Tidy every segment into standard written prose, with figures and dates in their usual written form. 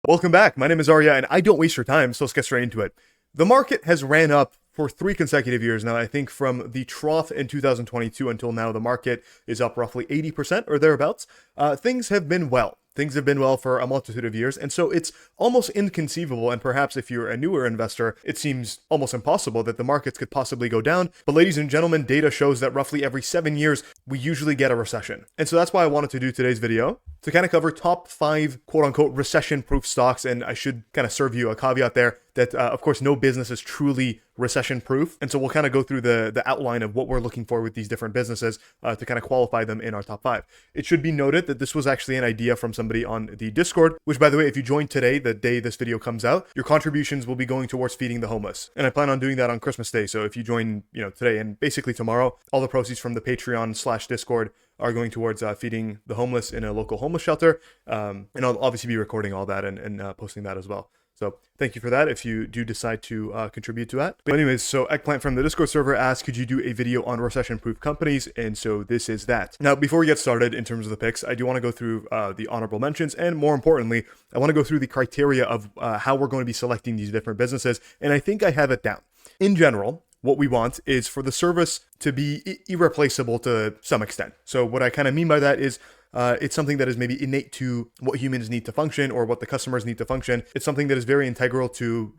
Welcome back. My name is Arya, and I don't waste your time, so let's get straight into it. The market has ran up for 3 consecutive years now. I think from the trough in 2022 until now, the market is up roughly 80% or thereabouts. Things have been well. Things have been well for a multitude of years, and so it's almost inconceivable, and perhaps if you're a newer investor, it seems almost impossible that the markets could possibly go down. But ladies and gentlemen, data shows that roughly every 7 years, we usually get a recession. And so that's why I wanted to do today's video, to kind of cover top 5 quote-unquote recession-proof stocks. And I should kind of serve you a caveat there that, of course, no business is truly recession-proof. And so we'll kind of go through the outline of what we're looking for with these different businesses to kind of qualify them in our top 5. It should be noted that this was actually an idea from somebody on the Discord, which, by the way, if you join today, the day this video comes out, your contributions will be going towards feeding the homeless. And I plan on doing that on Christmas Day. So if you join, today and basically tomorrow, all the proceeds from the Patreon/Discord are going towards feeding the homeless in a local homeless shelter. And I'll obviously be recording all that and posting that as well. So thank you for that if you do decide to contribute to that. But anyways, so Eggplant from the Discord server asked, could you do a video on recession-proof companies? And so this is that. Now, before we get started in terms of the picks, I do want to go through the honorable mentions. And more importantly, I want to go through the criteria of how we're going to be selecting these different businesses. And I think I have it down. In general, what we want is for the service to be irreplaceable to some extent. So what I kind of mean by that is it's something that is maybe innate to what humans need to function or what the customers need to function. It's something that is very integral to,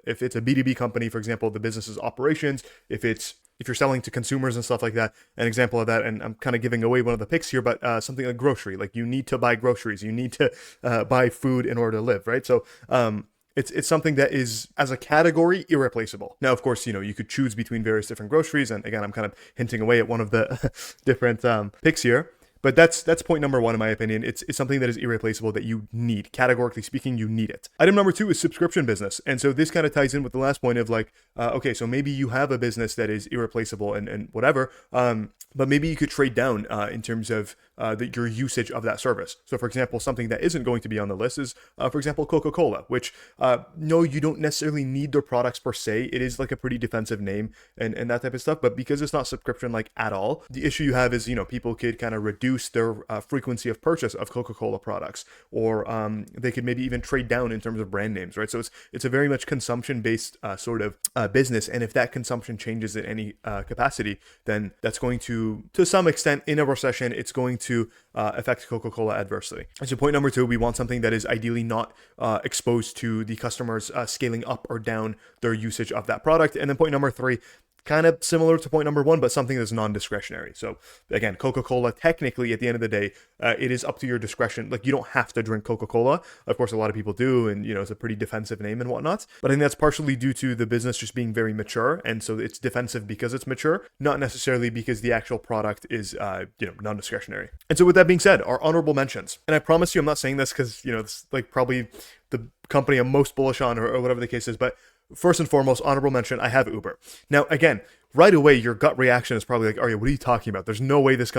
if it's a B2B company, for example, the business's operations, if you're selling to consumers and stuff like that. An example of that, and I'm kind of giving away one of the picks here, but something like grocery, like you need to buy groceries, you need to buy food in order to live, right? So, it's something that is, as a category, irreplaceable. Now, of course, you could choose between various different groceries. And again, I'm kind of hinting away at one of the different picks here. But that's point number 1, in my opinion. It's something that is irreplaceable, that you need. Categorically speaking, you need it. Item number 2 is subscription business. And so this kind of ties in with the last point of like, okay, so maybe you have a business that is irreplaceable and whatever, but maybe you could trade down in terms of your usage of that service. So for example, something that isn't going to be on the list is, for example, Coca-Cola, which no, you don't necessarily need their products per se. It is like a pretty defensive name and that type of stuff. But because it's not subscription like at all, the issue you have is, people could kind of reduce their frequency of purchase of Coca-Cola products, or they could maybe even trade down in terms of brand names, right? So it's a very much consumption-based sort of business. And if that consumption changes in any capacity, then that's going to some extent, in a recession, it's going to affect Coca-Cola adversely. And so point number 2, we want something that is ideally not exposed to the customers scaling up or down their usage of that product. And then point number 3, kind of similar to point number 1, but something that's non-discretionary. So again, Coca-Cola, technically at the end of the day, it is up to your discretion. Like, you don't have to drink Coca-Cola. Of course, a lot of people do, and it's a pretty defensive name and whatnot. But I think that's partially due to the business just being very mature, and so it's defensive because it's mature, not necessarily because the actual product is non-discretionary. And so with that being said, our honorable mentions. And I promise you, I'm not saying this because it's like probably the company I'm most bullish on or whatever the case is, but first and foremost, honorable mention, I have Uber. Now, again, right away, your gut reaction is probably like, Arya, what are you talking about? There's no way this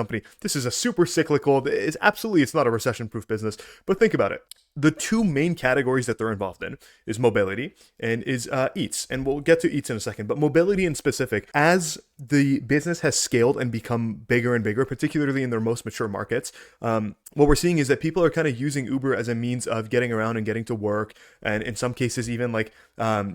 is a super cyclical, it's not a recession-proof business. But think about it. The 2 main categories that they're involved in is mobility and is Eats. And we'll get to Eats in a second. But mobility in specific, as the business has scaled and become bigger and bigger, particularly in their most mature markets, what we're seeing is that people are kind of using Uber as a means of getting around and getting to work. And in some cases, even like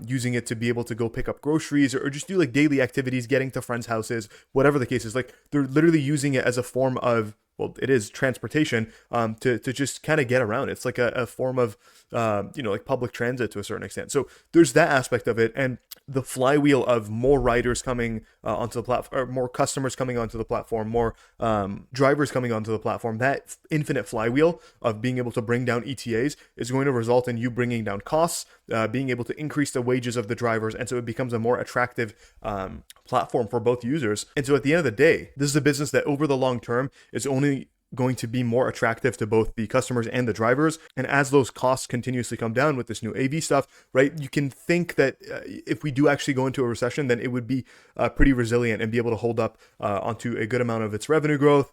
using it to be able to go pick up groceries or just do like daily activities, getting to friends' houses, whatever the case is. Like, they're literally using it as a form of, well, it is transportation to just kind of get around. It's like a form of, like public transit to a certain extent. So there's that aspect of it. And the flywheel of more riders coming onto the platform, or more customers coming onto the platform, more drivers coming onto the platform, that infinite flywheel of being able to bring down ETAs is going to result in you bringing down costs, being able to increase the wages of the drivers. And so it becomes a more attractive platform for both users. And so at the end of the day, this is a business that over the long term is only going to be more attractive to both the customers and the drivers. And as those costs continuously come down with this new AV stuff, right, you can think that if we do actually go into a recession, then it would be pretty resilient and be able to hold up onto a good amount of its revenue growth,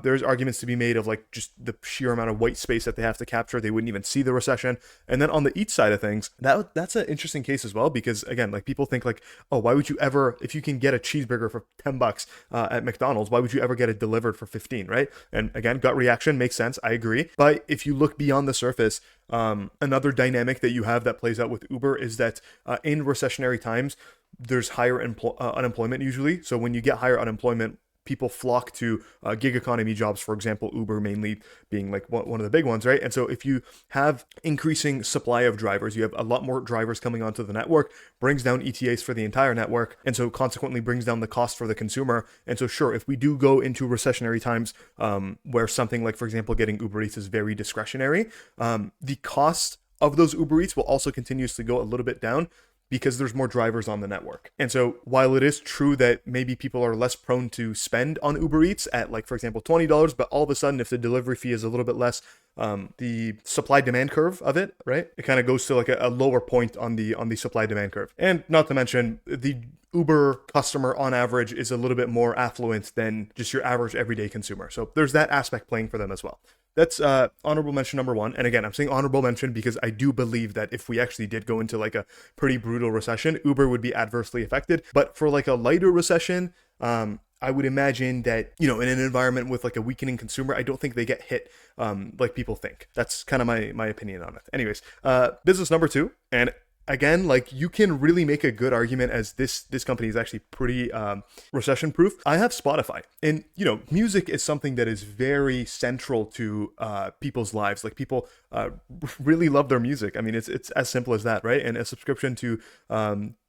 There's arguments to be made of like just the sheer amount of white space that they have to capture. They wouldn't even see the recession. And then on the eat side of things, that's an interesting case as well, because again, like people think like, oh, why would you ever, if you can get a cheeseburger for $10 at McDonald's, why would you ever get it delivered for 15, right? And again, gut reaction makes sense. I agree. But if you look beyond the surface, another dynamic that you have that plays out with Uber is that in recessionary times, there's higher unemployment usually. So when you get higher unemployment, people flock to gig economy jobs, for example, Uber mainly being like one of the big ones, right? And so if you have increasing supply of drivers, you have a lot more drivers coming onto the network, brings down ETAs for the entire network, and so consequently brings down the cost for the consumer. And so sure, if we do go into recessionary times where something like, for example, getting Uber Eats is very discretionary, the cost of those Uber Eats will also continuously go a little bit down, because there's more drivers on the network. And so while it is true that maybe people are less prone to spend on Uber Eats at like, for example, $20, but all of a sudden, if the delivery fee is a little bit less, the supply demand curve of it, right? It kind of goes to like a lower point on the supply demand curve. And not to mention the Uber customer on average is a little bit more affluent than just your average everyday consumer. So there's that aspect playing for them as well. That's honorable mention number one. And again, I'm saying honorable mention because I do believe that if we actually did go into like a pretty brutal recession, Uber would be adversely affected. But for like a lighter recession, I would imagine that, you know, in an environment with like a weakening consumer, I don't think they get hit like people think. That's kind of my opinion on it. Anyways, business number two. And again, like you can really make a good argument as this company is actually pretty recession proof. I have Spotify, and you know, music is something that is very central to people's lives. Like people really love their music. I mean, it's as simple as that, right? And a subscription to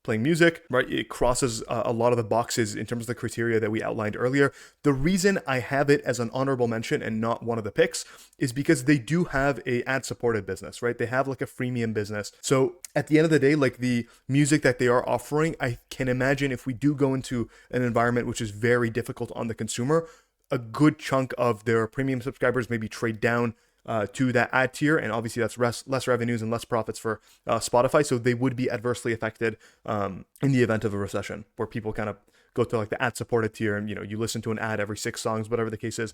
playing music, right? It crosses a lot of the boxes in terms of the criteria that we outlined earlier. The reason I have it as an honorable mention and not one of the picks is because they do have a ad-supported business, right? They have like a freemium business. So at the end of the day, like the music that they are offering, I can imagine if we do go into an environment which is very difficult on the consumer, a good chunk of their premium subscribers maybe trade down to that ad tier, and obviously that's less revenues and less profits for Spotify, so they would be adversely affected in the event of a recession, where people kind of go to like the ad supported tier, and you know, you listen to an ad every 6 songs, whatever the case is.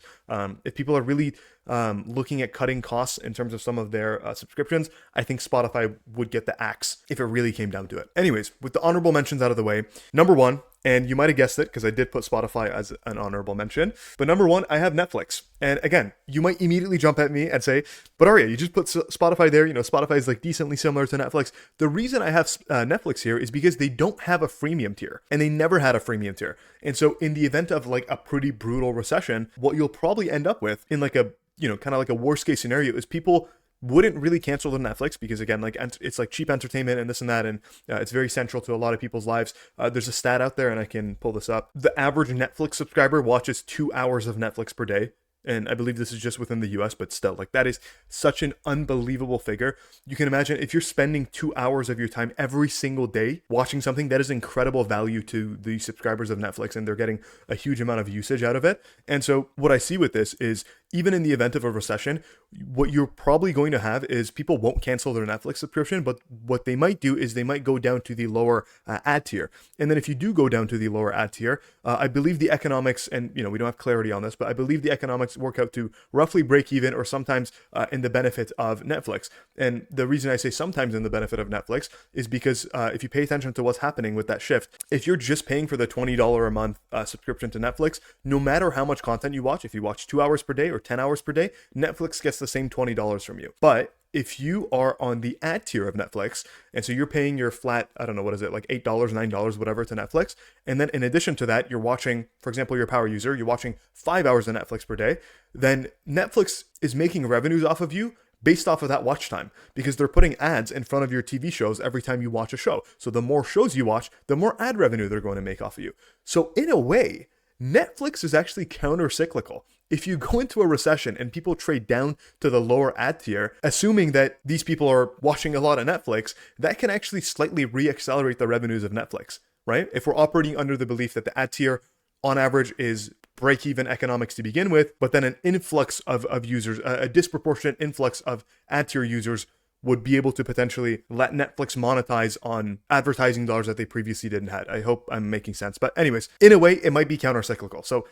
If people are really looking at cutting costs in terms of some of their subscriptions, I think Spotify would get the axe if it really came down to it. Anyways, with the honorable mentions out of the way, number one, and you might have guessed it because I did put Spotify as an honorable mention. But number one, I have Netflix. And again, you might immediately jump at me and say, but Arya, you just put Spotify there. You know, Spotify is like decently similar to Netflix. The reason I have Netflix here is because they don't have a freemium tier, and they never had a freemium tier. And so in the event of like a pretty brutal recession, what you'll probably end up with in like a, you know, kind of like a worst case scenario is people wouldn't really cancel the Netflix because again, like it's like cheap entertainment and this and that, and it's very central to a lot of people's lives. There's a stat out there, and I can pull this up. The average Netflix subscriber watches 2 hours of Netflix per day. And I believe this is just within the US, but still, like that is such an unbelievable figure. You can imagine if you're spending 2 hours of your time every single day watching something, that is incredible value to the subscribers of Netflix, and they're getting a huge amount of usage out of it. And so what I see with this is, even in the event of a recession, what you're probably going to have is people won't cancel their Netflix subscription, but what they might do is they might go down to the lower ad tier. And then if you do go down to the lower ad tier, I believe the economics, and you know, we don't have clarity on this, but I believe the economics work out to roughly break even, or sometimes in the benefit of Netflix. And the reason I say sometimes in the benefit of Netflix is because if you pay attention to what's happening with that shift, if you're just paying for the $20 a month subscription to Netflix, no matter how much content you watch, if you watch 2 hours per day or 10 hours per day, Netflix gets the same $20 from you. But if you are on the ad tier of Netflix, and so you're paying your flat, I don't know, what is it, like $8, $9, whatever, to Netflix, and then in addition to that, you're watching, for example, you're a power user, you're watching 5 hours of Netflix per day, then Netflix is making revenues off of you based off of that watch time, because they're putting ads in front of your TV shows every time you watch a show. So the more shows you watch, the more ad revenue they're going to make off of you. So in a way, Netflix is actually counter-cyclical. If you go into a recession and people trade down to the lower ad tier, assuming that these people are watching a lot of Netflix, that can actually slightly re-accelerate the revenues of Netflix, right? If we're operating under the belief that the ad tier on average is break-even economics to begin with, but then an influx of users, a disproportionate influx of ad tier users would be able to potentially let Netflix monetize on advertising dollars that they previously didn't have. I hope I'm making sense. But anyways, in a way, it might be counter-cyclical. So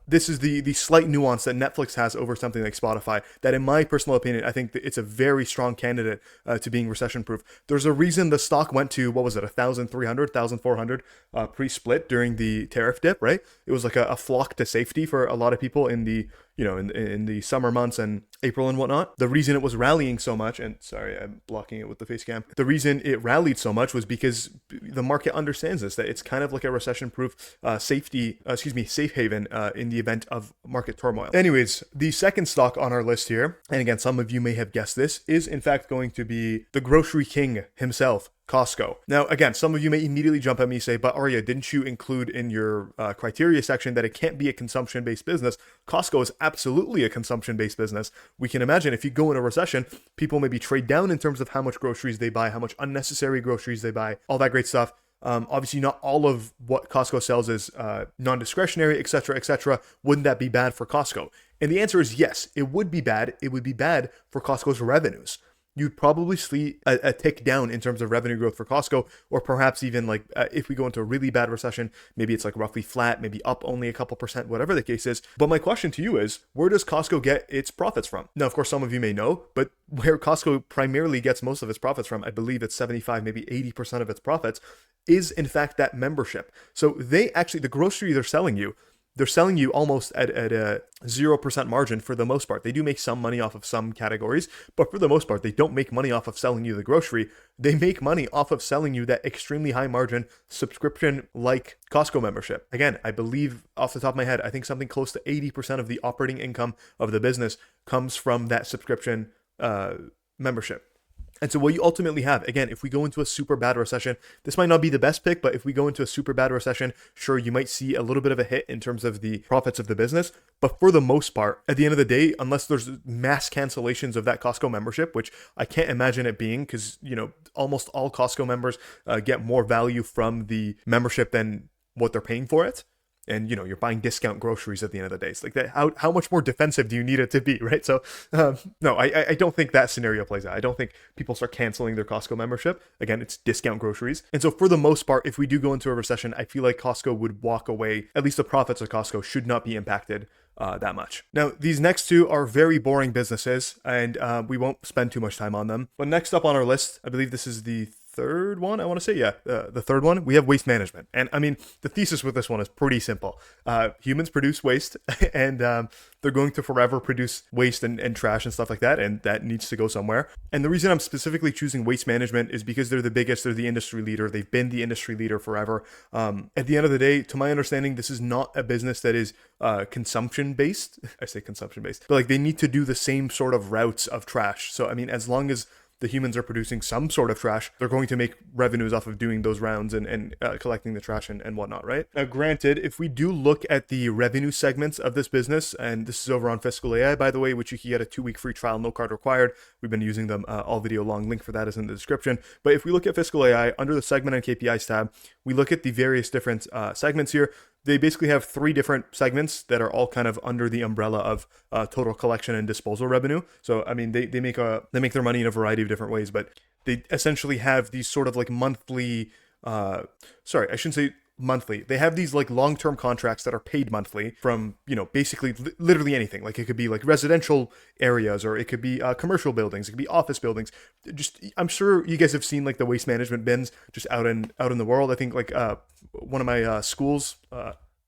this is the slight nuance that Netflix has over something like Spotify that, in my personal opinion, I think that it's a very strong candidate to being recession-proof. There's a reason the stock went to, what was it, 1,300, 1,400 pre-split during the tariff dip, right? It was like a flock to safety for a lot of people in the in the summer months and April and whatnot. The reason it was rallying so much, and sorry, I'm blocking it with the face cam. The reason it rallied so much was because the market understands this, that it's kind of like a recession-proof safe haven in the event of market turmoil. Anyways, the second stock on our list here, and again, some of you may have guessed this, is in fact going to be the grocery king himself, Costco. Now, again, some of you may immediately jump at me and say, but Arya, didn't you include in your criteria section that it can't be a consumption-based business? Costco is absolutely a consumption-based business. We can imagine if you go in a recession, people maybe trade down in terms of how much groceries they buy, how much unnecessary groceries they buy, all that great stuff. Obviously, not all of what Costco sells is non-discretionary, etc., etc. Wouldn't that be bad for Costco? And the answer is yes, it would be bad. It would be bad for Costco's revenues. You'd probably see a tick down in terms of revenue growth for Costco, or perhaps even like if we go into a really bad recession, maybe it's like roughly flat, maybe up only a couple percent, whatever the case is. But my question to you is, where does Costco get its profits from? Now, of course, some of you may know, but where Costco primarily gets most of its profits from, I believe it's 75, maybe 80% of its profits, is in fact that membership. So they actually, the grocery they're selling you almost at a 0% margin for the most part. They do make some money off of some categories, but for the most part, they don't make money off of selling you the grocery. They make money off of selling you that extremely high margin subscription like Costco membership. Again, I believe off the top of my head, I think something close to 80% of the operating income of the business comes from that subscription membership. And so what you ultimately have, again, if we go into a super bad recession, this might not be the best pick, but if we go into a super bad recession, sure, you might see a little bit of a hit in terms of the profits of the business. But for the most part, at the end of the day, unless there's mass cancellations of that Costco membership, which I can't imagine it being, because, almost all Costco members get more value from the membership than what they're paying for it. And, you're buying discount groceries at the end of the day. It's like that. How much more defensive do you need it to be, right? So, no, I don't think that scenario plays out. I don't think people start canceling their Costco membership. Again, it's discount groceries. And so for the most part, if we do go into a recession, I feel like Costco would walk away. At least the profits of Costco should not be impacted that much. Now, these next two are very boring businesses, and we won't spend too much time on them. But next up on our list, I believe this is the third one, I want to say, the third one, we have waste management. And I mean, the thesis with this one is pretty simple. Humans produce waste, and they're going to forever produce waste and trash and stuff like that, and that needs to go somewhere. And the reason I'm specifically choosing waste management is because they're the biggest, they're the industry leader, they've been the industry leader forever. At the end of the day, to my understanding, this is not a business that is consumption-based. I say consumption-based, but like they need to do the same sort of routes of trash. So, I mean, as long as the humans are producing some sort of trash, they're going to make revenues off of doing those rounds and collecting the trash and whatnot, right? Now, granted, if we do look at the revenue segments of this business, and this is over on Fiscal AI, by the way, which you can get a 2-week free trial, no card required. We've been using them all video long. Link for that is in the description. But if we look at Fiscal AI, under the segment and KPIs tab, we look at the various different segments here. They basically have 3 different segments that are all kind of under the umbrella of total collection and disposal revenue. So, I mean, they make their money in a variety of different ways, but they essentially have these sort of like monthly, I shouldn't say monthly. They have these like long-term contracts that are paid monthly from, basically literally anything. Like it could be like residential areas, or it could be commercial buildings, it could be office buildings. Just, I'm sure you guys have seen like the waste management bins just out in the world. I think like one of my schools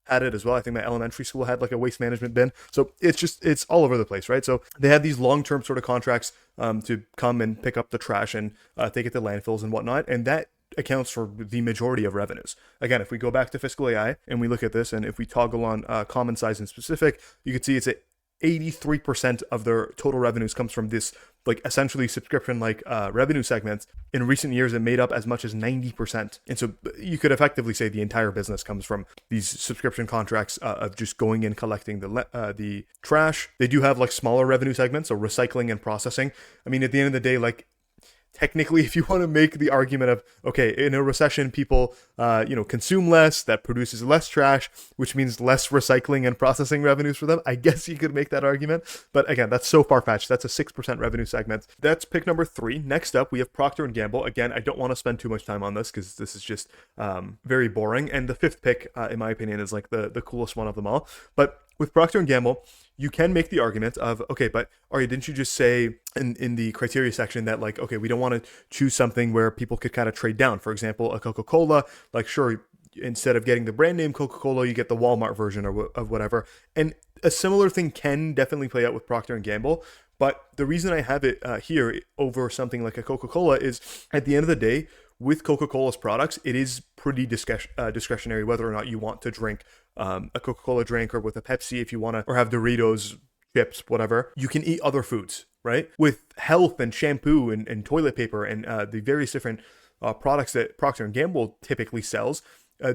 had it as well. I think my elementary school had like a waste management bin. So it's all over the place, right? So they have these long-term sort of contracts to come and pick up the trash and take it to landfills and whatnot. And that accounts for the majority of revenues. Again, if we go back to Fiscal AI and we look at this, and if we toggle on common size and specific, you can see it's at 83% of their total revenues comes from this like essentially subscription like revenue segments. In recent years, it made up as much as 90%. And so you could effectively say the entire business comes from these subscription contracts of just going and collecting the trash. They do have like smaller revenue segments, so recycling and processing. I mean, at the end of the day, like technically, if you want to make the argument of, okay, in a recession, people, consume less, that produces less trash, which means less recycling and processing revenues for them. I guess you could make that argument. But again, that's so far-fetched. That's a 6% revenue segment. That's pick number 3. Next up, we have Procter & Gamble. Again, I don't want to spend too much time on this because this is just very boring. And the 5th pick, in my opinion, is like the coolest one of them all. But with Procter & Gamble, you can make the argument of, okay, but Arya, didn't you just say in the criteria section that like, okay, we don't want to choose something where people could kind of trade down? For example, a Coca-Cola, like sure, instead of getting the brand name Coca-Cola, you get the Walmart version of whatever. And a similar thing can definitely play out with Procter & Gamble. But the reason I have it here over something like a Coca-Cola is at the end of the day, with Coca-Cola's products, it is pretty discretionary whether or not you want to drink a Coca-Cola drink, or with a Pepsi if you want to, or have Doritos, chips, whatever. You can eat other foods, right? With health and shampoo and toilet paper and the various different products that Procter & Gamble typically sells,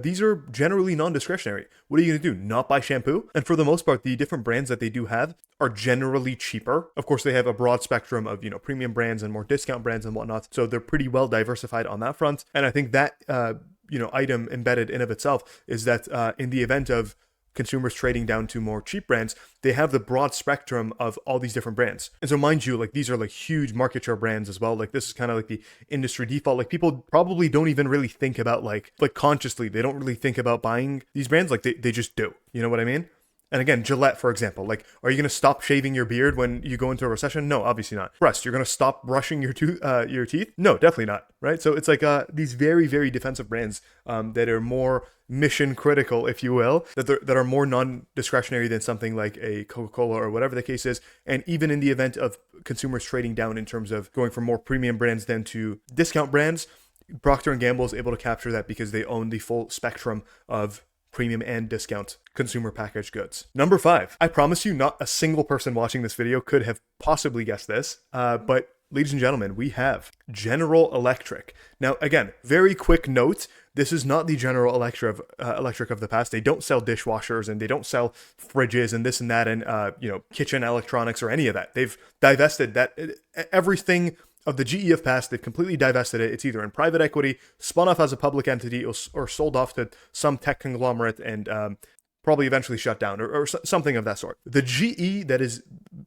these are generally non-discretionary. What are you going to do? Not buy shampoo? And for the most part, the different brands that they do have are generally cheaper. Of course, they have a broad spectrum of, premium brands and more discount brands and whatnot. So they're pretty well diversified on that front. And I think that, item embedded in of itself is that in the event of consumers trading down to more cheap brands, they have the broad spectrum of all these different brands. And so mind you, like these are like huge market share brands as well. Like this is kind of like the industry default. Like people probably don't even really think about like consciously, they don't really think about buying these brands. Like they just do. You know what I mean? And again, Gillette, for example, like, are you going to stop shaving your beard when you go into a recession? No, obviously not. Breast, you're going to stop brushing your teeth? No, definitely not, right? So it's like these very, very defensive brands that are more mission critical, if you will, that are more non-discretionary than something like a Coca-Cola or whatever the case is. And even in the event of consumers trading down in terms of going from more premium brands than to discount brands, Procter & Gamble is able to capture that because they own the full spectrum of premium and discount consumer packaged goods. Number 5, I promise you not a single person watching this video could have possibly guessed this, but ladies and gentlemen, we have General Electric. Now, again, very quick note, this is not the General Electric of the past. They don't sell dishwashers and they don't sell fridges and this and that and, kitchen electronics or any of that. They've divested that, everything of the GE of past. They've completely divested it. It's either in private equity, spun off as a public entity, or sold off to some tech conglomerate and probably eventually shut down or something of that sort. The GE that is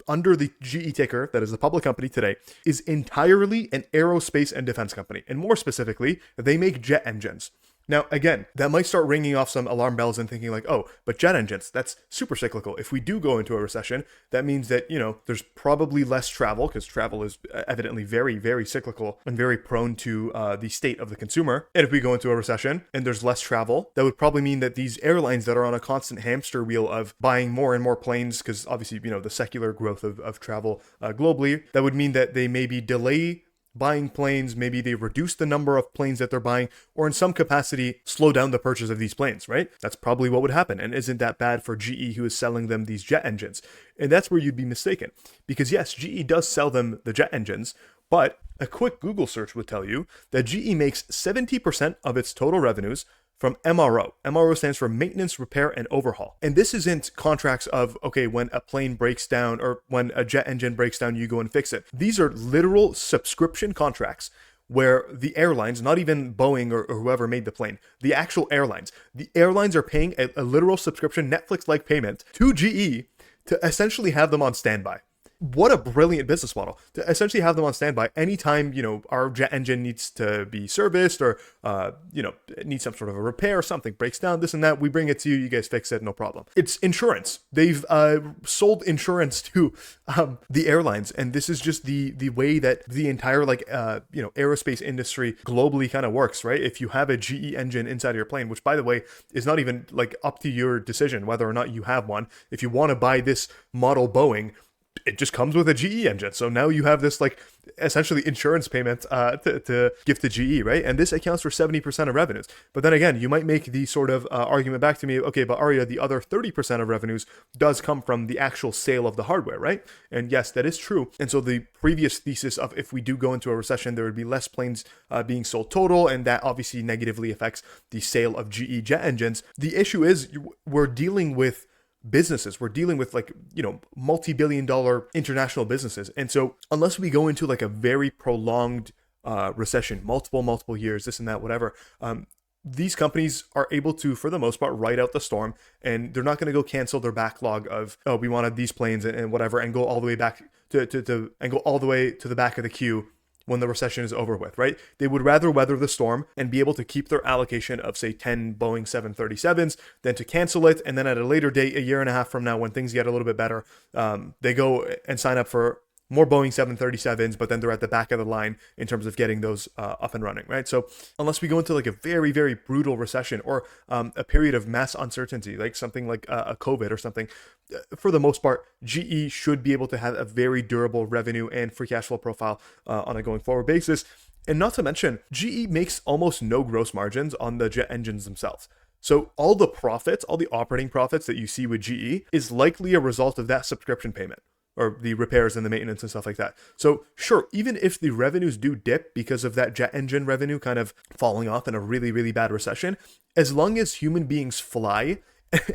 under the GE ticker, that is the public company today, is entirely an aerospace and defense company. And more specifically, they make jet engines. Now, again, that might start ringing off some alarm bells and thinking like, oh, but jet engines, that's super cyclical. If we do go into a recession, that means that, there's probably less travel because travel is evidently very, very cyclical and very prone to the state of the consumer. And if we go into a recession and there's less travel, that would probably mean that these airlines that are on a constant hamster wheel of buying more and more planes, because obviously, the secular growth of travel globally, that would mean that they maybe delay buying planes, maybe they reduce the number of planes that they're buying, or in some capacity slow down the purchase of these planes, right? That's probably what would happen. And isn't that bad for GE, who is selling them these jet engines? And that's where you'd be mistaken. Because yes, GE does sell them the jet engines, but a quick Google search would tell you that GE makes 70% of its total revenues from MRO. MRO stands for maintenance, repair, and overhaul. And this isn't contracts of, okay, when a plane breaks down or when a jet engine breaks down, you go and fix it. These are literal subscription contracts where the airlines, not even Boeing or whoever made the plane, the actual airlines, are paying a literal subscription, Netflix-like payment to GE to essentially have them on standby. What a brilliant business model to essentially have them on standby anytime, our jet engine needs to be serviced or, it needs some sort of a repair or something breaks down, this and that. We bring it to you. You guys fix it. No problem. It's insurance. They've sold insurance to the airlines. And this is just the way that the entire aerospace industry globally kind of works, right? If you have a GE engine inside your plane, which by the way is not even up to your decision whether or not you have one. If you want to buy this model Boeing, it just comes with a GE engine. So now you have this essentially insurance payment to give to GE, right? And this accounts for 70% of revenues. But then again, you might make the sort of argument back to me, okay, but Arya, the other 30% of revenues does come from the actual sale of the hardware, right? And yes, that is true. And so the previous thesis of if we do go into a recession, there would be less planes being sold total, and that obviously negatively affects the sale of GE jet engines. The issue is we're dealing with businesses. We're dealing with multi-billion-dollar international businesses. And so unless we go into a very prolonged recession, multiple years, this and that, whatever. These companies are able to, for the most part, ride out the storm, and they're not going to go cancel their backlog of, oh, we wanted these planes and whatever, and go all the way back and go all the way to the back of the queue when the recession is over with, right? They would rather weather the storm and be able to keep their allocation of, say, 10 Boeing 737s than to cancel it. And then at a later date, a year and a half from now, when things get a little bit better, they go and sign up for more Boeing 737s, but then they're at the back of the line in terms of getting those up and running, right? So unless we go into like a very, very brutal recession or a period of mass uncertainty, like something like a COVID or something, for the most part, GE should be able to have a very durable revenue and free cash flow profile on a going forward basis. And not to mention, GE makes almost no gross margins on the jet engines themselves. So all the profits, all the operating profits that you see with GE is likely a result of that subscription payment, or the repairs and the maintenance and stuff like that. So sure, even if the revenues do dip because of that jet engine revenue kind of falling off in a really, really bad recession, as long as human beings fly,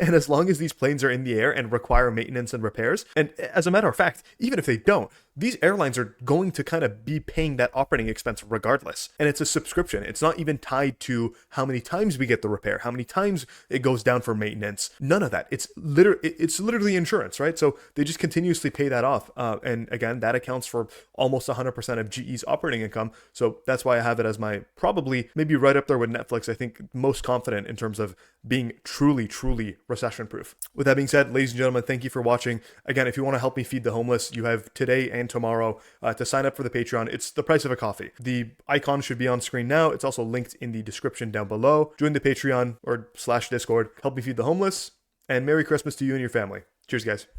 and as long as these planes are in the air and require maintenance and repairs, and as a matter of fact, even if they don't, these airlines are going to kind of be paying that operating expense regardless. And it's a subscription. It's not even tied to how many times we get the repair, how many times it goes down for maintenance. None of that. It's literally insurance, right? So they just continuously pay that off. And again, that accounts for almost 100% of GE's operating income. So that's why I have it as my probably maybe right up there with Netflix. I think most confident in terms of being truly recession proof. With that being said, ladies and gentlemen, thank you for watching. Again, if you want to help me feed the homeless, you have today and tomorrow to sign up for the Patreon. It's the price of a coffee. The icon should be on screen now. It's also linked in the description down below. Join the Patreon or /Discord. Help me feed the homeless, and Merry Christmas to you and your family. Cheers, guys.